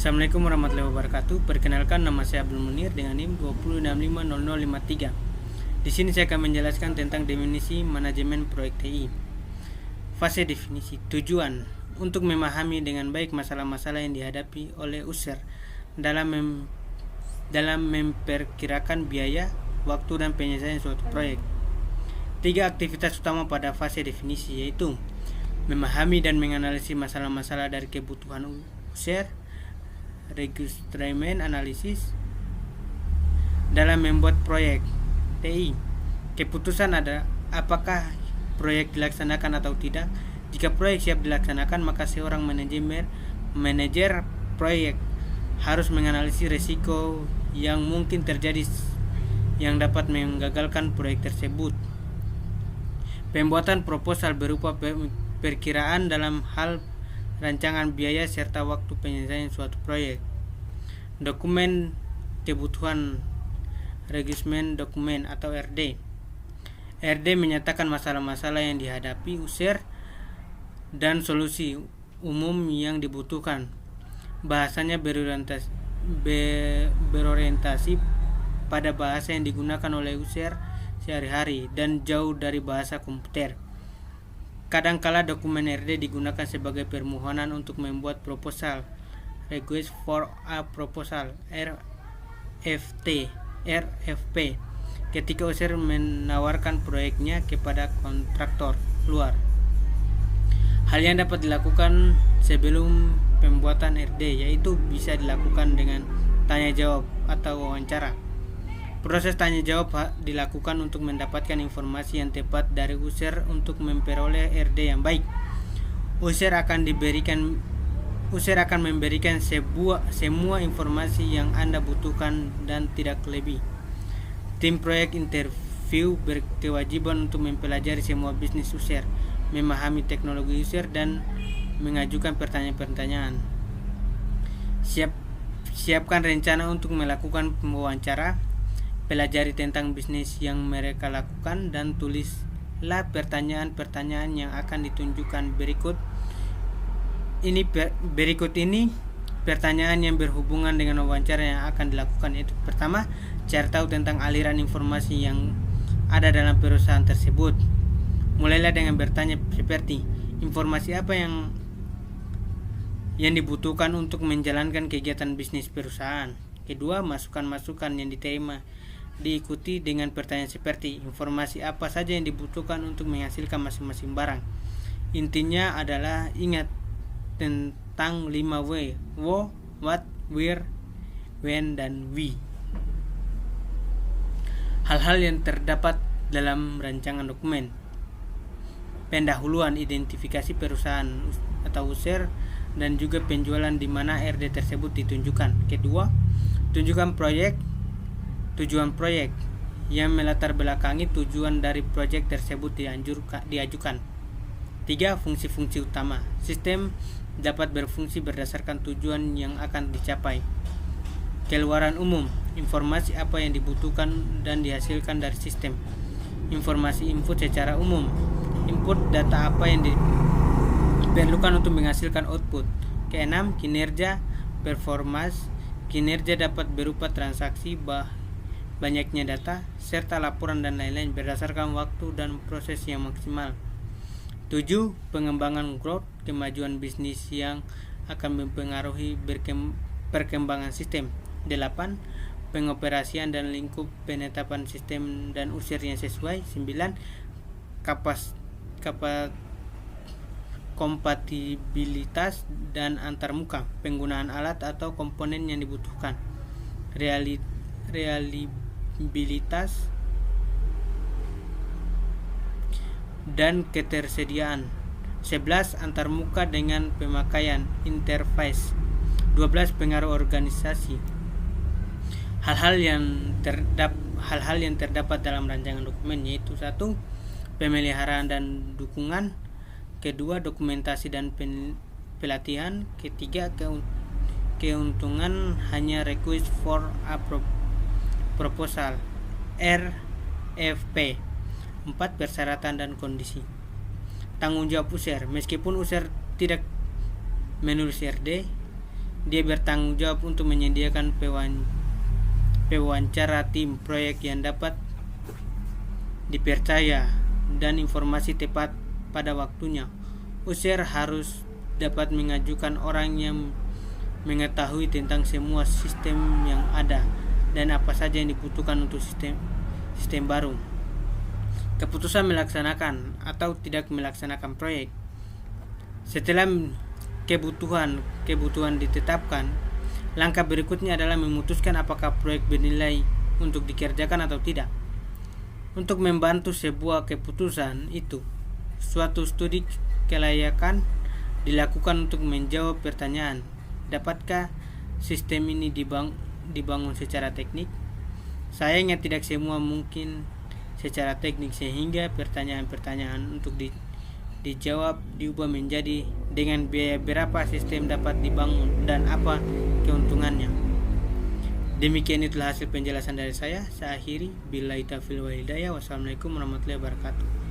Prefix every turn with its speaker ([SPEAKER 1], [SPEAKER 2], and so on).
[SPEAKER 1] Assalamualaikum warahmatullahi wabarakatuh. Perkenalkan, nama saya Abdul Munir dengan NIM 20650053. Di sini saya akan menjelaskan tentang definisi manajemen proyek TI. Fase definisi. Tujuan untuk memahami dengan baik masalah-masalah yang dihadapi oleh user dalam memperkirakan biaya, waktu, dan penyelesaian suatu proyek. 3 aktivitas utama pada fase definisi, yaitu memahami dan menganalisis masalah-masalah dari kebutuhan user, requirement analisis dalam membuat proyek TI. Keputusan ada apakah proyek dilaksanakan atau tidak. Jika proyek siap dilaksanakan, maka seorang manajer proyek harus menganalisis risiko yang mungkin terjadi yang dapat menggagalkan proyek tersebut. Pembuatan proposal berupa perkiraan dalam hal rancangan biaya serta waktu penyelesaian suatu proyek. Dokumen kebutuhan requirement dokumen atau RD. RD menyatakan masalah-masalah yang dihadapi user dan solusi umum yang dibutuhkan. Bahasanya berorientasi pada bahasa yang digunakan oleh user sehari-hari dan jauh dari bahasa komputer. Kadangkala dokumen RD digunakan sebagai permohonan untuk membuat proposal, request for a proposal, RFP, ketika user menawarkan proyeknya kepada kontraktor luar. Hal yang dapat dilakukan sebelum pembuatan RD yaitu bisa dilakukan dengan tanya jawab atau wawancara. Proses tanya jawab dilakukan untuk mendapatkan informasi yang tepat dari user untuk memperoleh RD yang baik. User akan memberikan semua informasi yang Anda butuhkan dan tidak lebih. Tim proyek interview berkewajiban untuk mempelajari semua bisnis user, memahami teknologi user, dan mengajukan pertanyaan-pertanyaan. Siapkan rencana untuk melakukan wawancara. Pelajari tentang bisnis yang mereka lakukan dan tulislah pertanyaan-pertanyaan yang akan ditunjukkan berikut ini pertanyaan yang berhubungan dengan wawancara yang akan dilakukan. Itu pertama, cari tahu tentang aliran informasi yang ada dalam perusahaan tersebut. Mulailah dengan bertanya seperti, informasi apa yang dibutuhkan untuk menjalankan kegiatan bisnis perusahaan. Kedua, masukan-masukan yang diterima diikuti dengan pertanyaan seperti, informasi apa saja yang dibutuhkan untuk menghasilkan masing-masing barang. Intinya adalah ingat tentang 5W, what, where, when, dan we. Hal-hal yang terdapat dalam rancangan dokumen. Pendahuluan, identifikasi perusahaan atau user, dan juga penjualan di mana RD tersebut ditunjukkan. Kedua, tunjukkan tujuan proyek yang melatar belakangi tujuan dari proyek tersebut diajukan. 3. Fungsi-fungsi utama. Sistem dapat berfungsi berdasarkan tujuan yang akan dicapai. Keluaran umum. Informasi apa yang dibutuhkan dan dihasilkan dari sistem. Informasi input secara umum. Input data apa yang diperlukan untuk menghasilkan output. Keenam, kinerja, performance. Kinerja dapat berupa transaksi, banyaknya data, serta laporan dan lain-lain berdasarkan waktu dan proses yang maksimal. 7. Pengembangan growth, kemajuan bisnis yang akan mempengaruhi perkembangan sistem. 8. Pengoperasian dan lingkup penetapan sistem dan user yang sesuai. 9. Kompatibilitas dan antarmuka, penggunaan alat atau komponen yang dibutuhkan. Reliabilitas dan ketersediaan. 11. Antarmuka dengan pemakaian interface. 12. Pengaruh organisasi. Hal-hal yang terdapat dalam rancangan dokumen yaitu 1. Pemeliharaan dan dukungan. Kedua, dokumentasi dan pelatihan. Ketiga, keuntungan hanya request for a proposal, RFP. 4. Persyaratan dan kondisi. Tanggung jawab user. Meskipun user tidak menulis RD, Dia bertanggung jawab untuk menyediakan pewawancara tim proyek yang dapat dipercaya dan informasi tepat pada waktunya. User harus dapat mengajukan orang yang mengetahui tentang semua sistem yang ada dan apa saja yang dibutuhkan untuk sistem baru. Keputusan melaksanakan atau tidak melaksanakan proyek. Setelah kebutuhan ditetapkan, langkah berikutnya adalah memutuskan apakah proyek bernilai untuk dikerjakan atau tidak. Untuk membantu sebuah keputusan itu, suatu studi kelayakan dilakukan untuk menjawab pertanyaan, dapatkah sistem ini dibangun secara teknik? Sayangnya tidak semua mungkin secara teknik, sehingga pertanyaan-pertanyaan untuk dijawab diubah menjadi dengan biaya berapa sistem dapat dibangun dan apa keuntungannya. Demikian itulah hasil penjelasan dari saya. Saya akhiri. Billahi taufiq wal hidayah. Wassalamualaikum warahmatullahi wabarakatuh.